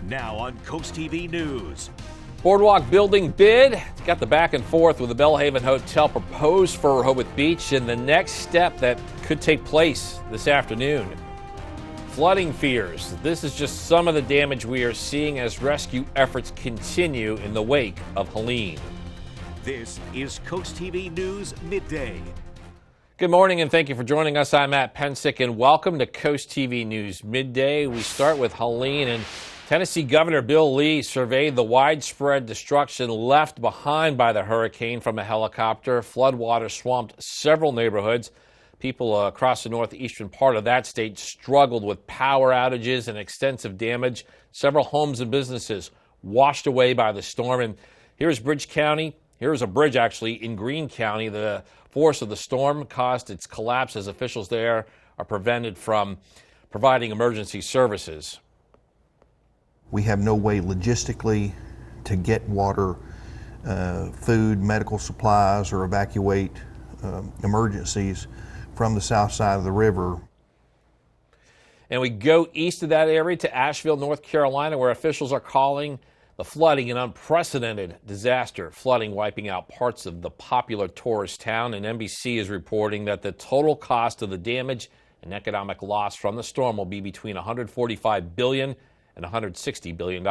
Now on CoastTV News. Boardwalk building bid. It's got the back and forth with the Belhaven Hotel proposed for Rehoboth Beach and the next step that could take place this afternoon. Flooding fears. This is just some of the damage we are seeing as rescue efforts continue in the wake of Helene. This is CoastTV News Midday. Good morning and thank you for joining us. I'm Matt Pensick and welcome to CoastTV News Midday. We start with Helene, and Tennessee Governor Bill Lee surveyed the widespread destruction left behind by the hurricane from a helicopter. Floodwater swamped several neighborhoods. People across the northeastern part of that state struggled with power outages and extensive damage. Several homes and businesses washed away by the storm. And here's Bridge County. Here's a bridge actually in Greene County. The force of the storm caused its collapse as officials there are prevented from providing emergency services. We have no way logistically to get water, food, medical supplies, or evacuate emergencies from the south side of the river. And we go east of that area to Asheville, North Carolina, where officials are calling the flooding an unprecedented disaster. Flooding wiping out parts of the popular tourist town, and NBC is reporting that the total cost of the damage and economic loss from the storm will be between $145 billion and $160 billion.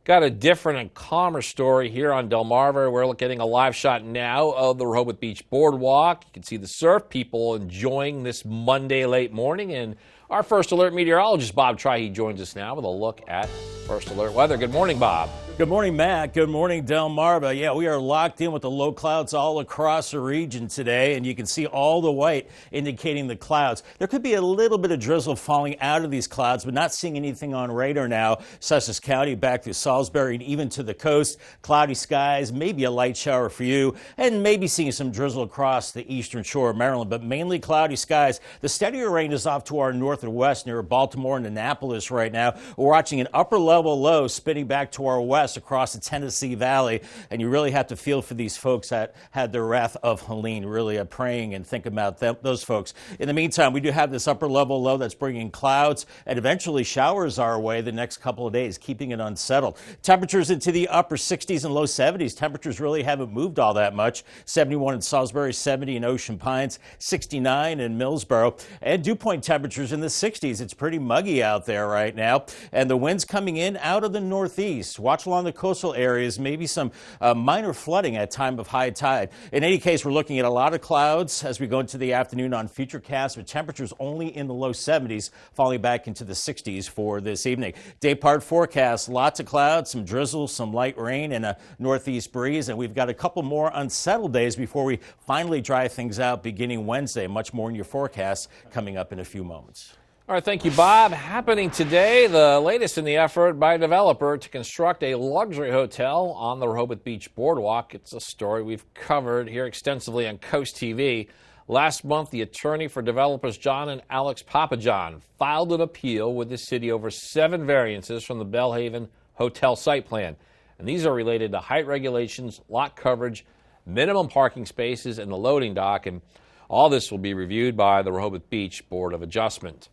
Got a different and calmer story here on Delmarva. We're getting a live shot now of the Rehoboth Beach Boardwalk. You can see the surf people enjoying this Monday late morning. And our First Alert meteorologist, Bob Trihey, joins us now with a look at First Alert weather. Good morning, Bob. Good morning, Matt. Good morning, Delmarva. Yeah, we are locked in with the low clouds all across the region today, and you can see all the white indicating the clouds. There could be a little bit of drizzle falling out of these clouds, but not seeing anything on radar now. Sussex County back through Salisbury and even to the coast. Cloudy skies, maybe a light shower for you, and maybe seeing some drizzle across the eastern shore of Maryland, but mainly cloudy skies. The steadier rain is off to our north and west near Baltimore and Annapolis right now. We're watching an upper level low spinning back to our west across the Tennessee Valley, and you really have to feel for these folks that had the wrath of Helene. Really praying and think about those folks. In the meantime, we do have this upper level low that's bringing clouds and eventually showers our way the next couple of days, keeping it unsettled. Temperatures into the upper 60s and low 70s. Temperatures really haven't moved all that much. 71 in Salisbury, 70 in Ocean Pines, 69 in Millsboro, and dew point temperatures in the 60s. It's pretty muggy out there right now, and the winds coming in out of the northeast. Watch along the coastal areas, maybe some minor flooding at time of high tide. In any case, we're looking at a lot of clouds as we go into the afternoon on Futurecast, with temperatures only in the low 70s, falling back into the 60s for this evening. Day part forecast, lots of clouds, some drizzle, some light rain, and a northeast breeze, and we've got a couple more unsettled days before we finally dry things out beginning Wednesday. Much more in your forecast coming up in a few moments. All right, thank you, Bob. Happening today, the latest in the effort by a developer to construct a luxury hotel on the Rehoboth Beach Boardwalk. It's a story we've covered here extensively on Coast TV. Last month, the attorney for developers John and Alex Papajohn filed an appeal with the city over 7 variances from the Belhaven Hotel site plan. And these are related to height regulations, lot coverage, minimum parking spaces, and the loading dock. And all this will be reviewed by the Rehoboth Beach Board of Adjustment.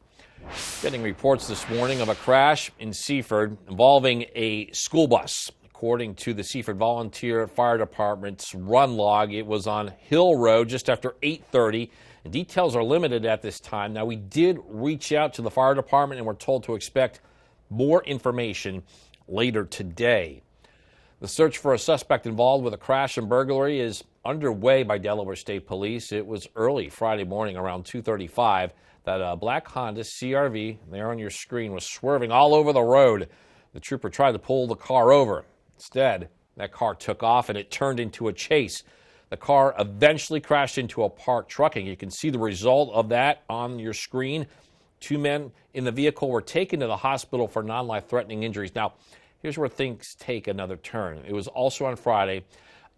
Getting reports this morning of a crash in Seaford involving a school bus. According to the Seaford Volunteer Fire Department's run log, it was on Hill Road just after 8:30. And details are limited at this time. Now, we did reach out to the fire department and we're told to expect more information later today. The search for a suspect involved with a crash and burglary is underway by Delaware State Police. It was early Friday morning around 2:35 that a black Honda CRV, there on your screen, was swerving all over the road. The trooper tried to pull the car over. Instead, that car took off and it turned into a chase. The car eventually crashed into a parked truck, and you can see the result of that on your screen. 2 men in the vehicle were taken to the hospital for non-life-threatening injuries. Now, here's where things take another turn. It was also on Friday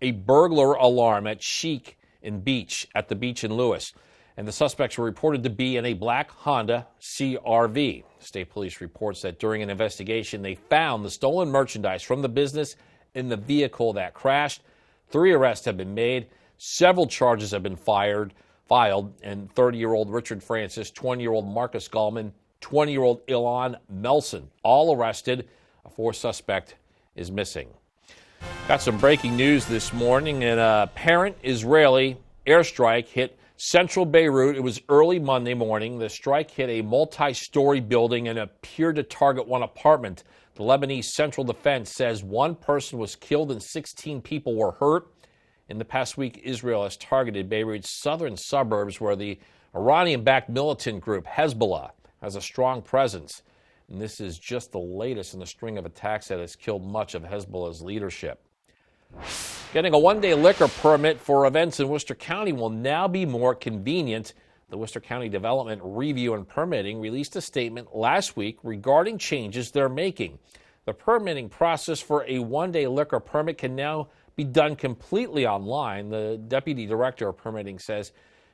a burglar alarm at Chic and Beach at the beach in Lewis. And the suspects were reported to be in a black Honda CRV. State Police reports that during an investigation, they found the stolen merchandise from the business in the vehicle that crashed. 3 arrests have been made. Several charges have been filed, and 30-year-old Richard Francis, 20-year-old Marcus Gallman, 20-year-old Ilan Melson, all arrested. A fourth suspect is missing. Got some breaking news this morning. An apparent Israeli airstrike hit central Beirut. It was early Monday morning. The strike hit a multi-story building and appeared to target one apartment. The Lebanese Central Defense says one person was killed and 16 people were hurt. In the past week, Israel has targeted Beirut's southern suburbs where the Iranian-backed militant group Hezbollah has a strong presence. And this is just the latest in the string of attacks that has killed much of Hezbollah's leadership. Getting a one-day liquor permit for events in Worcester County will now be more convenient. The Worcester County Development Review and Permitting released a statement last week regarding changes they're making. The permitting process for a one-day liquor permit can now be done completely online. The Deputy Director of Permitting says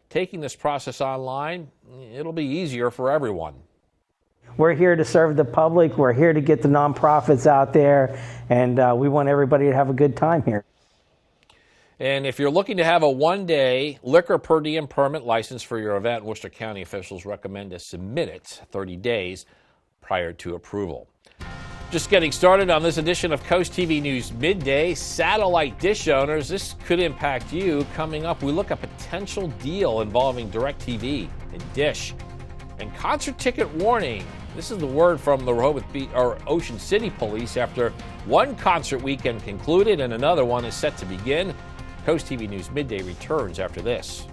taking this process online, it'll be easier for everyone. We're here to serve the public. We're here to get the nonprofits out there, and we want everybody to have a good time here. And if you're looking to have a one-day liquor per diem permit license for your event, Worcester County officials recommend to submit it 30 days prior to approval. Just getting started on this edition of Coast TV News Midday. Satellite dish owners, this could impact you. Coming up, we look at potential deal involving DirecTV and Dish. And concert ticket warning. This is the word from the Rehoboth Beach or Ocean City Police after one concert weekend concluded and another one is set to begin. Coast TV News Midday returns after this.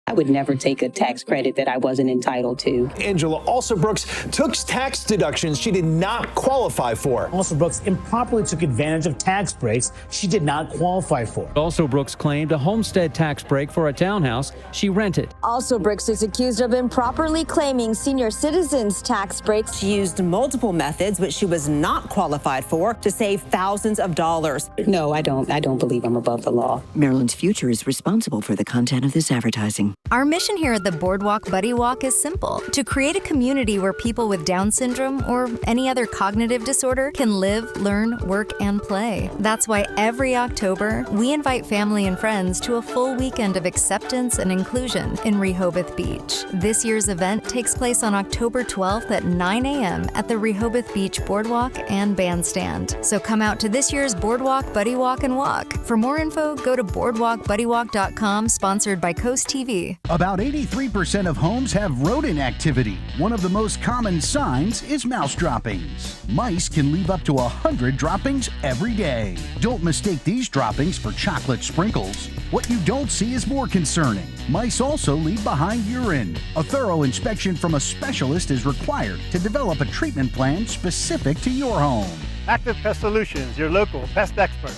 I would never take a tax credit that I wasn't entitled to. Angela Alsobrooks took tax deductions she did not qualify for. Alsobrooks improperly took advantage of tax breaks she did not qualify for. Alsobrooks claimed a homestead tax break for a townhouse she rented. Alsobrooks is accused of improperly claiming senior citizens tax breaks. She used multiple methods, which she was not qualified for, to save thousands of dollars. No, I don't believe I'm above the law. Maryland's Future is responsible for the content of this advertising. Our mission here at the Boardwalk Buddy Walk is simple: to create a community where people with Down syndrome or any other cognitive disorder can live, learn, work, and play. That's why every October, we invite family and friends to a full weekend of acceptance and inclusion in Rehoboth Beach. This year's event takes place on October 12th at 9 a.m. at the Rehoboth Beach Boardwalk and Bandstand. So come out to this year's Boardwalk Buddy Walk and Walk. For more info, go to boardwalkbuddywalk.com, sponsored by Coast TV. About 83% of homes have rodent activity. One of the most common signs is mouse droppings. Mice can leave up to 100 droppings every day. Don't mistake these droppings for chocolate sprinkles. What you don't see is more concerning. Mice also leave behind urine. A thorough inspection from a specialist is required to develop a treatment plan specific to your home. Active Pest Solutions, your local pest expert.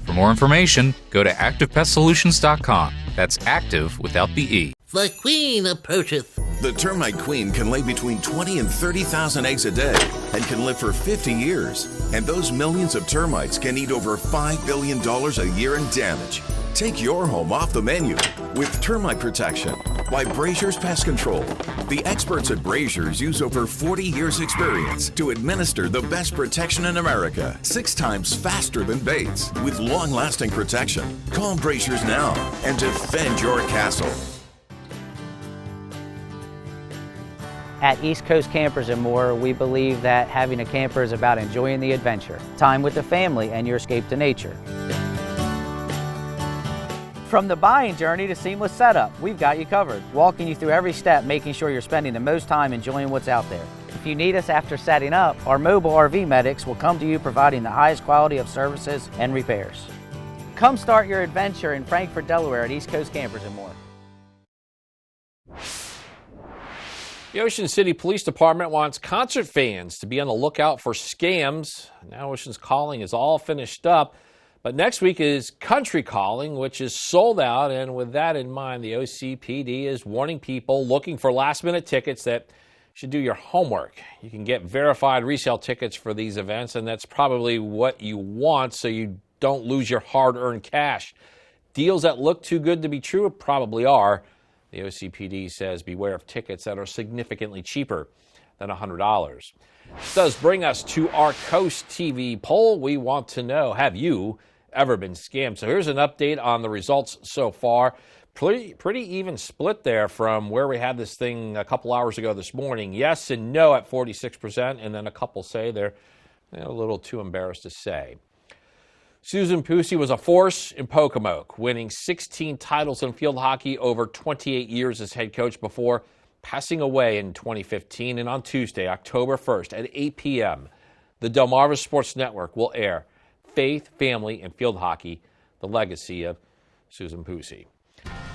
For more information, go to activepestsolutions.com. That's active without the E. The queen approacheth. The termite queen can lay between 20 and 30,000 eggs a day and can live for 50 years. And those millions of termites can eat over $5 billion a year in damage. Take your home off the menu with termite protection by Brazier's Pest Control. The experts at Brazier's use over 40 years experience to administer the best protection in America, 6 times faster than Bates, with long-lasting protection. Call Brazier's now and defend your castle. At East Coast Campers and More, we believe that having a camper is about enjoying the adventure, time with the family, and your escape to nature. From the buying journey to seamless setup, we've got you covered, walking you through every step, making sure you're spending the most time enjoying what's out there. If you need us after setting up, our mobile RV medics will come to you providing the highest quality of services and repairs. Come start your adventure in Frankfort, Delaware at East Coast Campers and More. The Ocean City Police Department wants concert fans to be on the lookout for scams. Now Ocean's Calling is all finished up, but next week is Country Calling, which is sold out. And with that in mind, the OCPD is warning people looking for last-minute tickets that you should do your homework. You can get verified resale tickets for these events, and that's probably what you want so you don't lose your hard-earned cash. Deals that look too good to be true probably are. The OCPD says beware of tickets that are significantly cheaper than $100. This does bring us to our Coast TV poll. We want to know, have you ever been scammed? So here's an update on the results so far. Pretty even split there from where we had this thing a couple hours ago this morning. Yes and no at 46%, and then a couple say they're a little too embarrassed to say. Susan Pusey was a force in Pocomoke, winning 16 titles in field hockey over 28 years as head coach before passing away in 2015. And on Tuesday, October 1st at 8 p.m., the Delmarva Sports Network will air Faith, Family, and Field Hockey, the legacy of Susan Pusey.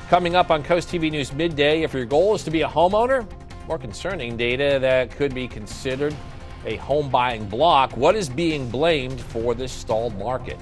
Coming up on Coast TV News Midday, if your goal is to be a homeowner, more concerning data that could be considered a home buying block. What is being blamed for this stalled market?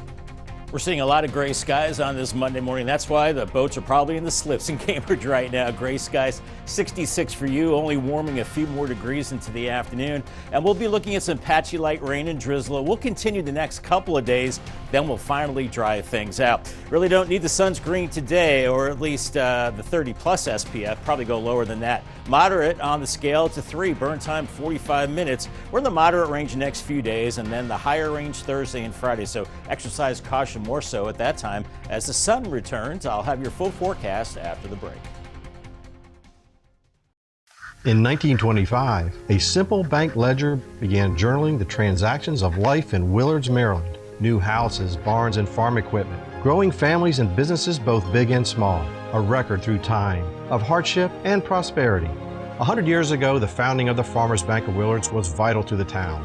We're seeing a lot of gray skies on this Monday morning. That's why the boats are probably in the slips in Cambridge right now. Gray skies, 66 for you, only warming a few more degrees into the afternoon. And we'll be looking at some patchy light rain and drizzle. We'll continue the next couple of days, then we'll finally dry things out. Really don't need the sunscreen today, or at least the 30-plus SPF, probably go lower than that. Moderate on the scale to 3, burn time 45 minutes. We're in the moderate range the next few days, and then the higher range Thursday and Friday. So exercise caution more so at that time. As the sun returns, I'll have your full forecast after the break. In 1925, a simple bank ledger began journaling the transactions of life in Willards, Maryland. New houses, barns, and farm equipment. Growing families and businesses both big and small. A record through time of hardship and prosperity. 100 years ago, the founding of the Farmers Bank of Willards was vital to the town.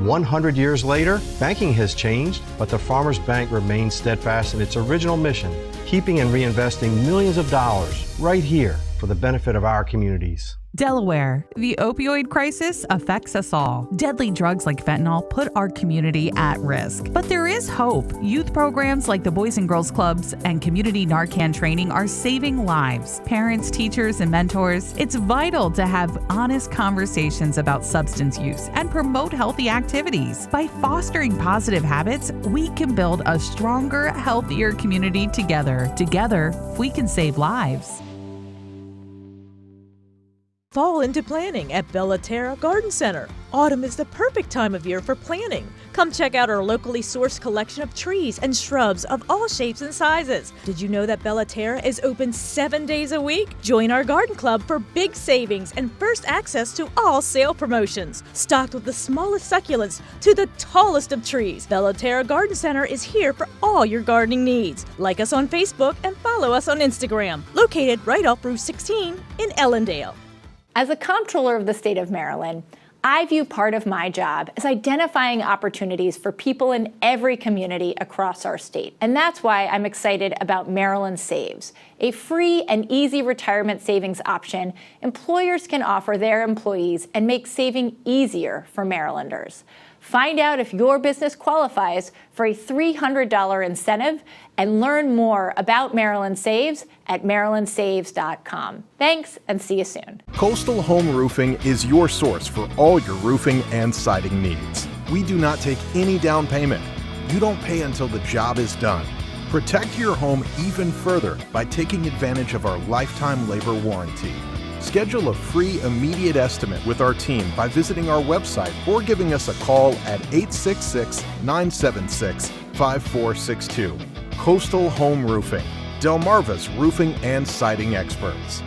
100 years later, banking has changed, but the Farmers Bank remains steadfast in its original mission, keeping and reinvesting millions of dollars right here for the benefit of our communities. Delaware, the opioid crisis affects us all. Deadly drugs like fentanyl put our community at risk. But there is hope. Youth programs like the Boys and Girls Clubs and community Narcan training are saving lives. Parents, teachers, and mentors, it's vital to have honest conversations about substance use and promote healthy activities. By fostering positive habits, we can build a stronger, healthier community together. Together, we can save lives. Fall into planning at Bellaterra Garden Center. Autumn is the perfect time of year for planting. Come check out our locally sourced collection of trees and shrubs of all shapes and sizes. Did you know that Bellaterra is open 7 days a week? Join our garden club for big savings and first access to all sale promotions. Stocked with the smallest succulents to the tallest of trees, Bellaterra Garden Center is here for all your gardening needs. Like us on Facebook and follow us on Instagram. Located right off Route 16 in Ellendale. As a comptroller of the state of Maryland, I view part of my job as identifying opportunities for people in every community across our state. And that's why I'm excited about Maryland Saves, a free and easy retirement savings option employers can offer their employees and make saving easier for Marylanders. Find out if your business qualifies for a $300 incentive and learn more about Maryland Saves at marylandsaves.com. Thanks, and see you soon. Coastal Home Roofing is your source for all your roofing and siding needs. We do not take any down payment. You don't pay until the job is done. Protect your home even further by taking advantage of our lifetime labor warranty. Schedule a free immediate estimate with our team by visiting our website or giving us a call at 866-976-5462. Coastal Home Roofing, Delmarva's roofing and siding experts.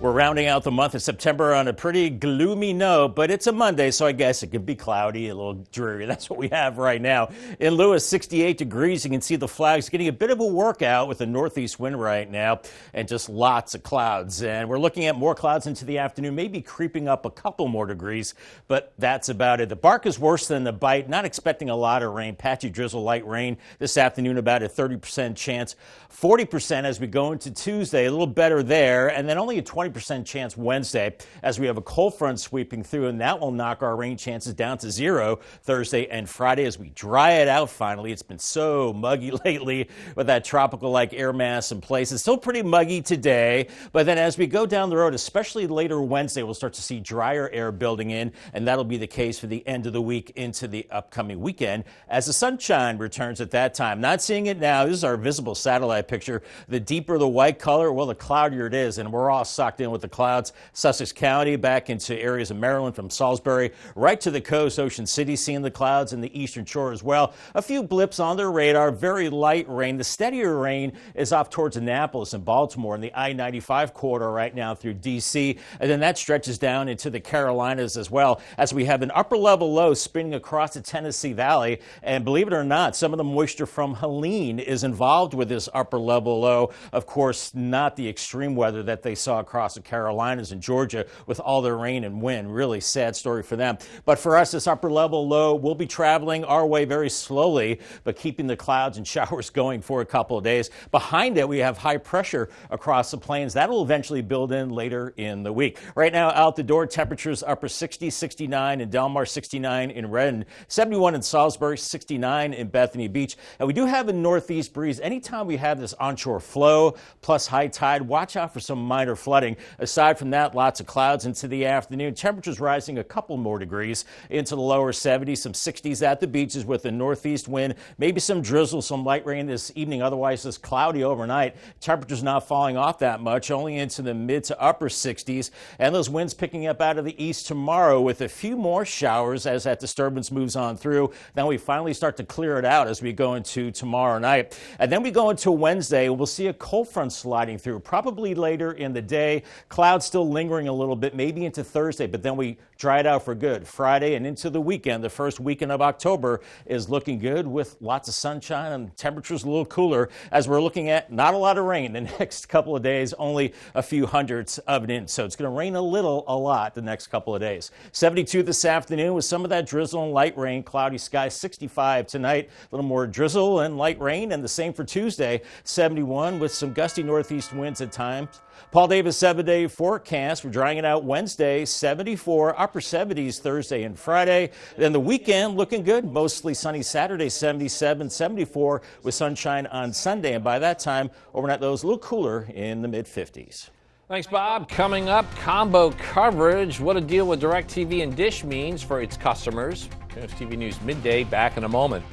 We're rounding out the month of September on a pretty gloomy note, but it's a Monday, so I guess it could be cloudy, a little dreary. That's what we have right now. In Lewis, 68 degrees. You can see the flags getting a bit of a workout with a northeast wind right now and just lots of clouds. And we're looking at more clouds into the afternoon, maybe creeping up a couple more degrees, but that's about it. The bark is worse than the bite. Not expecting a lot of rain. Patchy drizzle, light rain this afternoon, about a 30% chance. 40% as we go into Tuesday, a little better there, and then only a 20% chance Wednesday as we have a cold front sweeping through, and that will knock our rain chances down to 0 Thursday and Friday as we dry it out finally. It's been so muggy lately with that tropical-like air mass in place. It's still pretty muggy today, but then as we go down the road, especially later Wednesday, we'll start to see drier air building in, and that'll be the case for the end of the week into the upcoming weekend as the sunshine returns at that time. Not seeing it now. This is our visible satellite picture. The deeper the white color, well, the cloudier it is, and we're all sucked locked in with the clouds. Sussex County back into areas of Maryland from Salisbury right to the coast. Ocean City seeing the clouds in the eastern shore as well. A few blips on their radar. Very light rain. The steadier rain is off towards Annapolis and Baltimore in the I-95 corridor right now through D.C. And then that stretches down into the Carolinas as well, as we have an upper level low spinning across the Tennessee Valley. And believe it or not, some of the moisture from Helene is involved with this upper level low. Of course, not the extreme weather that they saw across the Carolinas and Georgia with all the rain and wind. Really sad story for them. But for us, this upper level low will be traveling our way very slowly, but keeping the clouds and showers going for a couple of days. Behind it, we have high pressure across the plains. That'll eventually build in later in the week. Right now, out the door, temperatures upper 60, 69 in Del Mar, 69 in Redden, 71 in Salisbury, 69 in Bethany Beach. And we do have a northeast breeze. Anytime we have this onshore flow plus high tide, watch out for some minor flooding. Aside from that, lots of clouds into the afternoon. Temperatures rising a couple more degrees into the lower 70s, some 60s at the beaches with a northeast wind, maybe some drizzle, some light rain this evening. Otherwise, it's cloudy overnight. Temperatures not falling off that much, only into the mid to upper 60s. And those winds picking up out of the east tomorrow with a few more showers as that disturbance moves on through. Then we finally start to clear it out as we go into tomorrow night. And then we go into Wednesday. We'll see a cold front sliding through, probably later in the day. Clouds still lingering a little bit, maybe into Thursday, but then we dry it out for good. Friday and into the weekend, the first weekend of October is looking good with lots of sunshine and temperatures a little cooler as we're looking at not a lot of rain the next couple of days, only a few hundredths of an inch. So it's going to rain a lot the next couple of days. 72 this afternoon with some of that drizzle and light rain. Cloudy skies, 65 tonight. A little more drizzle and light rain, and the same for Tuesday, 71 with some gusty northeast winds at times. Paul Davis 7-day forecast. We're drying it out Wednesday, 74, upper 70s Thursday and Friday. Then the weekend looking good, mostly sunny Saturday, 77, 74 with sunshine on Sunday. And by that time, overnight lows a little cooler in the mid-50s. Thanks, Bob. Coming up, combo coverage. What a deal with DirecTV and Dish means for its customers. CoastTV News Midday back in a moment.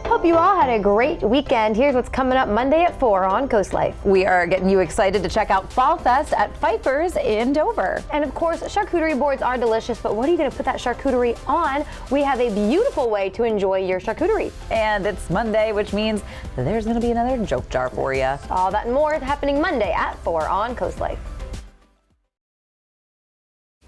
Hope you all had a great weekend. Here's what's coming up Monday at 4 on Coast Life. We are getting you excited to check out Fall Fest at Pfeiffer's in Dover. And of course, charcuterie boards are delicious, but what are you going to put that charcuterie on? We have a beautiful way to enjoy your charcuterie. And it's Monday, which means there's going to be another joke jar for you. All that and more is happening Monday at 4 on Coast Life.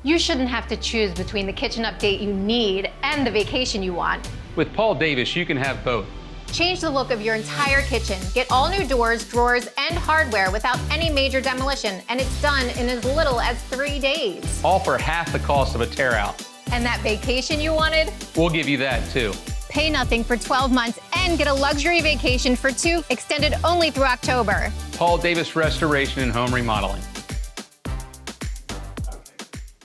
You shouldn't have to choose between the kitchen update you need and the vacation you want. With Paul Davis, you can have both. Change the look of your entire kitchen. Get all new doors, drawers, and hardware without any major demolition, and it's done in as little as 3 days. All for half the cost of a tear out. And that vacation you wanted? We'll give you that too. Pay nothing for 12 months and get a luxury vacation for 2, extended only through October. Paul Davis Restoration and Home Remodeling.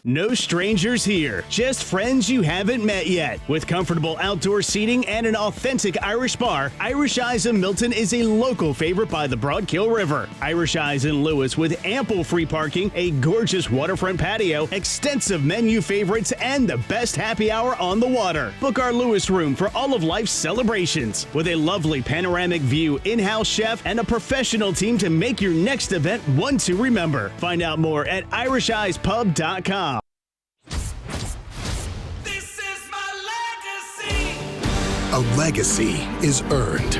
No strangers here, just friends you haven't met yet. With comfortable outdoor seating and an authentic Irish bar, Irish Eyes in Milton is a local favorite by the Broadkill River. Irish Eyes in Lewis with ample free parking, a gorgeous waterfront patio, extensive menu favorites, and the best happy hour on the water. Book our Lewis room for all of life's celebrations. With a lovely panoramic view, in-house chef, and a professional team to make your next event one to remember. Find out more at irisheyespub.com. A legacy is earned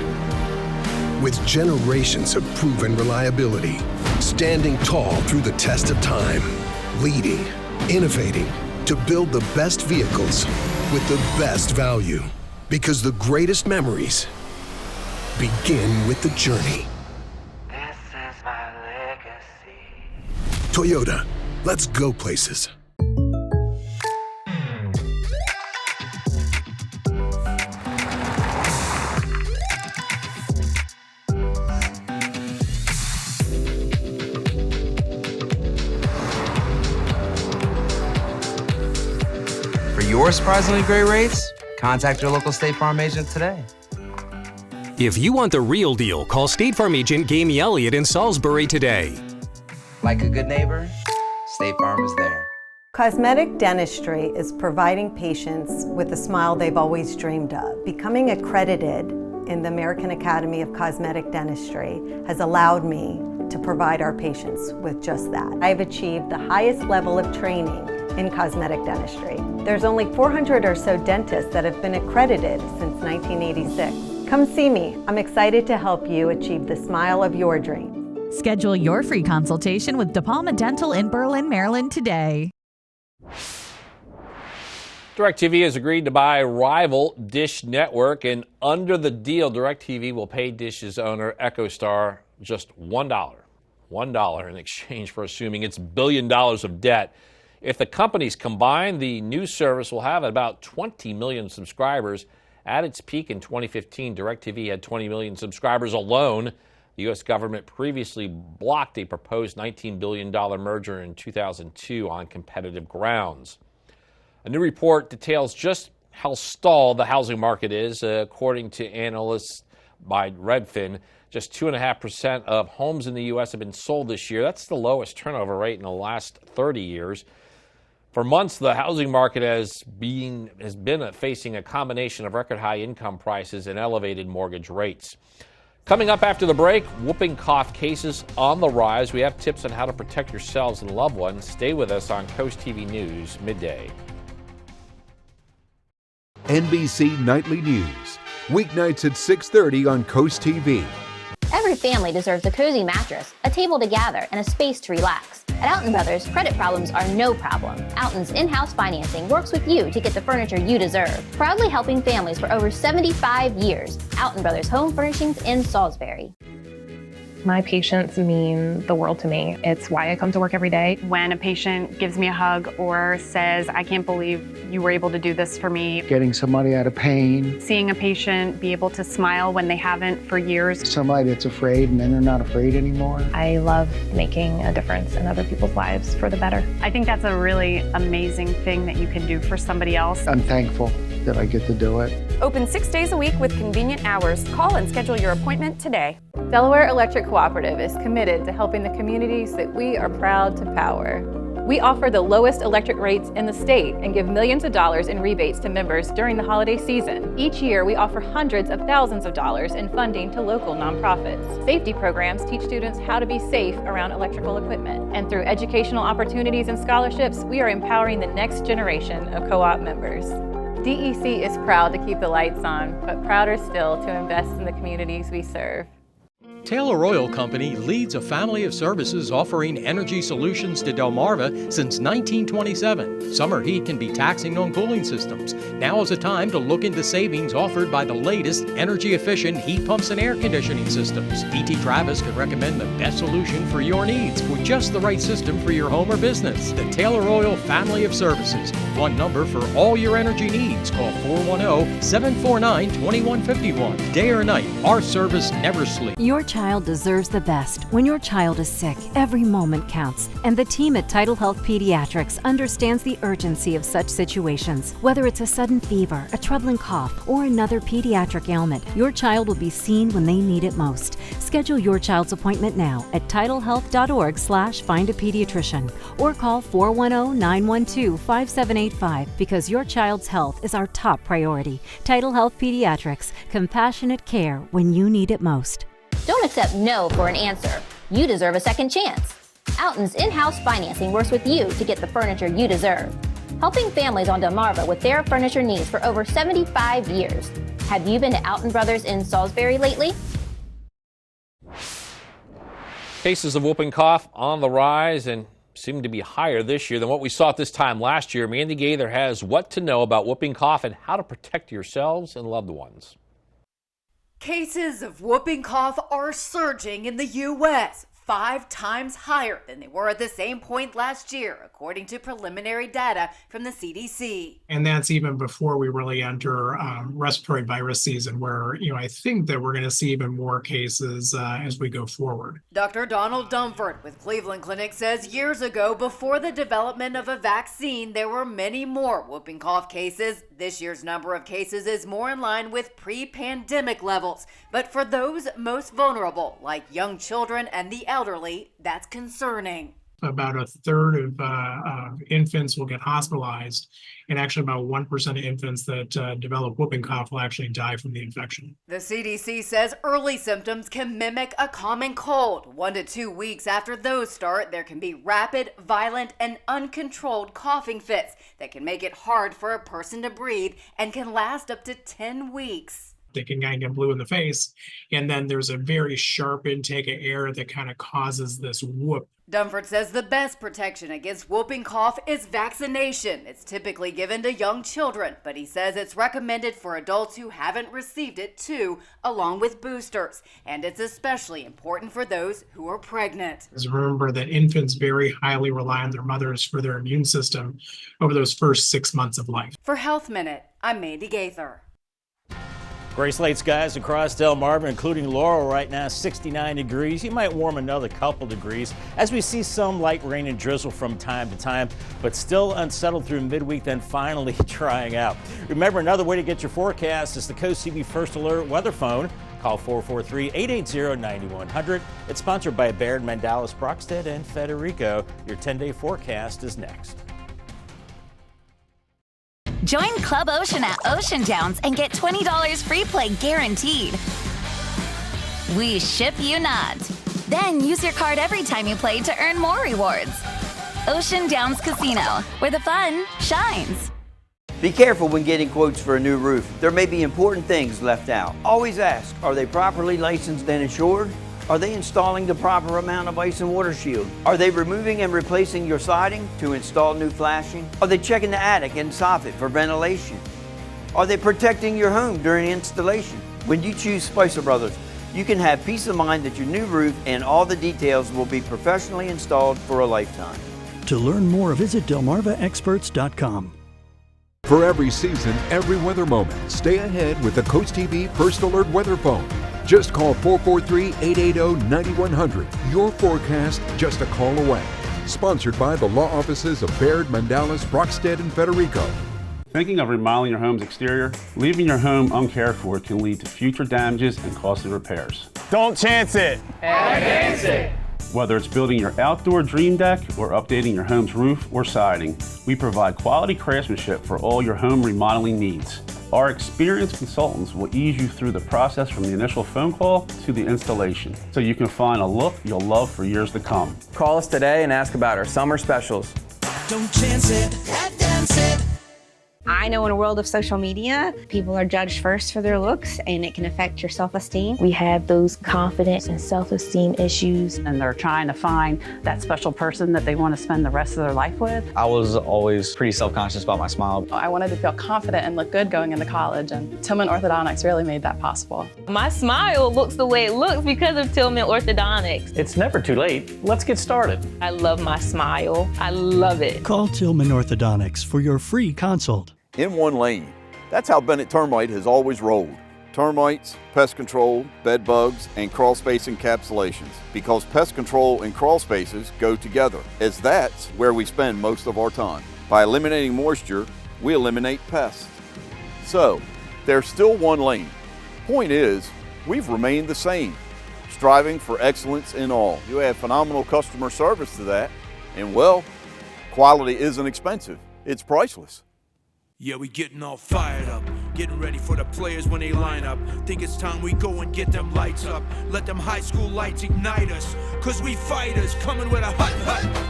with generations of proven reliability, standing tall through the test of time, leading, innovating to build the best vehicles with the best value. Because the greatest memories begin with the journey. This is my legacy. Toyota, let's go places. Your surprisingly great rates? Contact your local State Farm agent today. If you want the real deal, call State Farm agent Gamey Elliott in Salisbury today. Like a good neighbor, State Farm is there. Cosmetic dentistry is providing patients with the smile they've always dreamed of. Becoming accredited in the American Academy of Cosmetic Dentistry has allowed me to provide our patients with just that. I've achieved the highest level of training in cosmetic dentistry. There's only 400 or so dentists that have been accredited since 1986. Come see me. I'm excited to help you achieve the smile of your dreams. Schedule your free consultation with De Palma Dental in Berlin, Maryland today. DirecTV has agreed to buy rival Dish Network, and under the deal, DirecTV will pay Dish's owner, EchoStar, just $1 in exchange for assuming its $1 billion of debt. If the companies combine, the new service will have about 20 million subscribers. At its peak in 2015, DirecTV had 20 million subscribers alone. The U.S. government previously blocked a proposed $19 billion merger in 2002 on competitive grounds. A new report details just how stalled the housing market is. According to analysts by Redfin, just 2.5% of homes in the U.S. have been sold this year. That's the lowest turnover rate in the last 30 years. For months, the housing market has been facing a combination of record high income prices and elevated mortgage rates. Coming up after the break, whooping cough cases on the rise. We have tips on how to protect yourselves and loved ones. Stay with us on CoastTV News Midday. NBC Nightly News, weeknights at 6:30 on CoastTV. Every family deserves a cozy mattress, a table to gather, and a space to relax. At Alton Brothers, credit problems are no problem. Alton's in-house financing works with you to get the furniture you deserve. Proudly helping families for over 75 years. Alton Brothers Home Furnishings in Salisbury. My patients mean the world to me. It's why I come to work every day. When a patient gives me a hug or says, I can't believe you were able to do this for me. Getting somebody out of pain. Seeing a patient be able to smile when they haven't for years. Somebody that's afraid and then they're not afraid anymore. I love making a difference in other people's lives for the better. I think that's a really amazing thing that you can do for somebody else. I'm thankful that I get to do it. Open 6 days a week with convenient hours. Call and schedule your appointment today. Delaware Electric Cooperative is committed to helping the communities that we are proud to power. We offer the lowest electric rates in the state and give millions of dollars in rebates to members during the holiday season. Each year, we offer hundreds of thousands of dollars in funding to local nonprofits. Safety programs teach students how to be safe around electrical equipment. And through educational opportunities and scholarships, we are empowering the next generation of co-op members. DEC is proud to keep the lights on, but prouder still to invest in the communities we serve. Taylor Oil Company leads a family of services offering energy solutions to Delmarva since 1927. Summer heat can be taxing on cooling systems. Now is the time to look into savings offered by the latest energy-efficient heat pumps and air conditioning systems. D.T. Travis can recommend the best solution for your needs with just the right system for your home or business. The Taylor Oil family of services. One number for all your energy needs. Call 410-749-2151. Day or night, our service never sleeps. Your child deserves the best. When your child is sick, every moment counts. And the team at Tidal Health Pediatrics understands the urgency of such situations. Whether it's a sudden fever, a troubling cough, or another pediatric ailment, your child will be seen when they need it most. Schedule your child's appointment now at tidalhealth.org/findapediatrician or call 410-912-5785 because your child's health is our top priority. Tidal Health Pediatrics, compassionate care when you need it most. Don't accept no for an answer. You deserve a second chance. Alton's in-house financing works with you to get the furniture you deserve. Helping families on Delmarva with their furniture needs for over 75 years. Have you been to Alton Brothers in Salisbury lately? Cases of whooping cough on the rise and seem to be higher this year than what we saw at this time last year. Mandy Gaither has what to know about whooping cough and how to protect yourselves and loved ones. Cases of whooping cough are surging in the U.S., 5 times higher than they were at the same point last year, according to preliminary data from the CDC. And that's even before we really enter respiratory virus season, where, I think that we're going to see even more cases as we go forward. Dr. Donald Dunford with Cleveland Clinic says years ago, before the development of a vaccine, there were many more whooping cough cases. This year's number of cases is more in line with pre-pandemic levels. But for those most vulnerable, like young children and the elderly, that's concerning. about a third of infants will get hospitalized, and actually about 1% of infants that develop whooping cough will actually die from the infection. The CDC says early symptoms can mimic a common cold. 1 to 2 weeks after those start, there can be rapid, violent, and uncontrolled coughing fits that can make it hard for a person to breathe and can last up to 10 weeks. They can kind of get blue in the face, and then there's a very sharp intake of air that kind of causes this whoop. Dunford says the best protection against whooping cough is vaccination. It's typically given to young children, but he says it's recommended for adults who haven't received it too, along with boosters. And it's especially important for those who are pregnant. Remember that infants very highly rely on their mothers for their immune system over those first 6 months of life. For Health Minute, I'm Mandy Gaither. Gray slate skies across Delmarva, including Laurel right now, 69 degrees. You might warm another couple degrees as we see some light rain and drizzle from time to time, but still unsettled through midweek, then finally drying out. Remember, another way to get your forecast is the CoastTV First Alert weather phone. Call 443-880-9100. It's sponsored by Baird, Mandalis, Brockstead, and Federico. Your 10-day forecast is next. Join Club Ocean at Ocean Downs and get $20 free play guaranteed. We ship you not. Then use your card every time you play to earn more rewards. Ocean Downs Casino, where the fun shines. Be careful when getting quotes for a new roof. There may be important things left out. Always ask, are they properly licensed and insured? Are they installing the proper amount of ice and water shield? Are they removing and replacing your siding to install new flashing? Are they checking the attic and soffit for ventilation? Are they protecting your home during installation? When you choose Spicer Brothers, you can have peace of mind that your new roof and all the details will be professionally installed for a lifetime. To learn more, visit delmarvaexperts.com. For every season, every weather moment, stay ahead with the CoastTV First Alert weather phone. Just call 443-880-9100. Your forecast just a call away. Sponsored by the law offices of Baird, Mandalis, Brockstead, and Federico. Thinking of remodeling your home's exterior? Leaving your home uncared for can lead to future damages and costly repairs. Don't chance it. Advance it. Whether it's building your outdoor dream deck or updating your home's roof or siding, we provide quality craftsmanship for all your home remodeling needs. Our experienced consultants will ease you through the process from the initial phone call to the installation, so you can find a look you'll love for years to come. Call us today and ask about our summer specials. Don't chance it, advance it. I know in a world of social media, people are judged first for their looks and it can affect your self-esteem. We have those confidence and self-esteem issues. And they're trying to find that special person that they want to spend the rest of their life with. I was always pretty self-conscious about my smile. I wanted to feel confident and look good going into college, and Tillman Orthodontics really made that possible. My smile looks the way it looks because of Tillman Orthodontics. It's never too late. Let's get started. I love my smile. I love it. Call Tillman Orthodontics for your free consult. In one lane. That's how Bennett Termite has always rolled. Termites, pest control, bed bugs, and crawl space encapsulations. Because pest control and crawl spaces go together, as that's where we spend most of our time. By eliminating moisture, we eliminate pests. So, there's still one lane. Point is, we've remained the same, striving for excellence in all. You add phenomenal customer service to that, and well, quality isn't expensive, it's priceless. Yeah, we getting all fired up, getting ready for the players when they line up. Think it's time we go and get them lights up. Let them high school lights ignite us. Cause we fighters, coming with a hut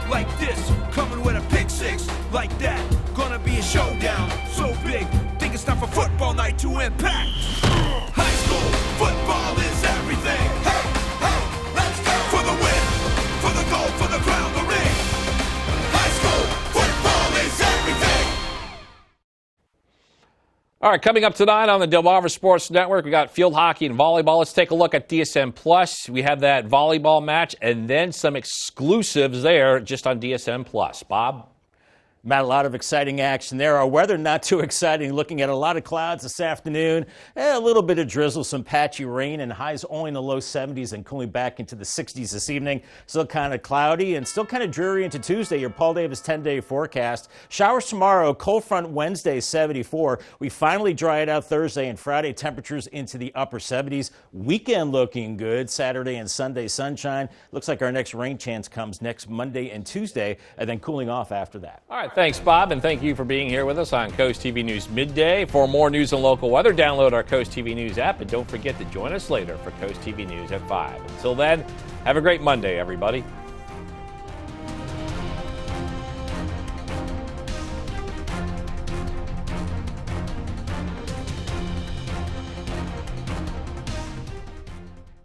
like this. Coming with a pick six like that. Gonna be a showdown so big. Think it's time for football night to impact. High school football is everything. Hey, hey, let's go. For the win, for the gold, for the crown, the ring. High school football is everything. All right, coming up tonight on the Delmarva Sports Network, we got field hockey and volleyball. Let's take a look at DSM Plus. We have that volleyball match and then some exclusives there just on DSM Plus. Bob? About a lot of exciting action there. Our weather not too exciting. Looking at a lot of clouds this afternoon. A little bit of drizzle, some patchy rain, and highs only in the low 70s and cooling back into the 60s this evening. Still kind of cloudy and still kind of dreary into Tuesday. Your Paul Davis 10-day forecast. Showers tomorrow, cold front Wednesday 74. We finally dry it out Thursday and Friday. Temperatures into the upper 70s. Weekend looking good. Saturday and Sunday sunshine. Looks like our next rain chance comes next Monday and Tuesday, and then cooling off after that. All right, thanks, Bob, and thank you for being here with us on Coast TV News Midday. For more news and local weather, download our Coast TV News app, and don't forget to join us later for Coast TV News at 5. Until then, have a great Monday, everybody.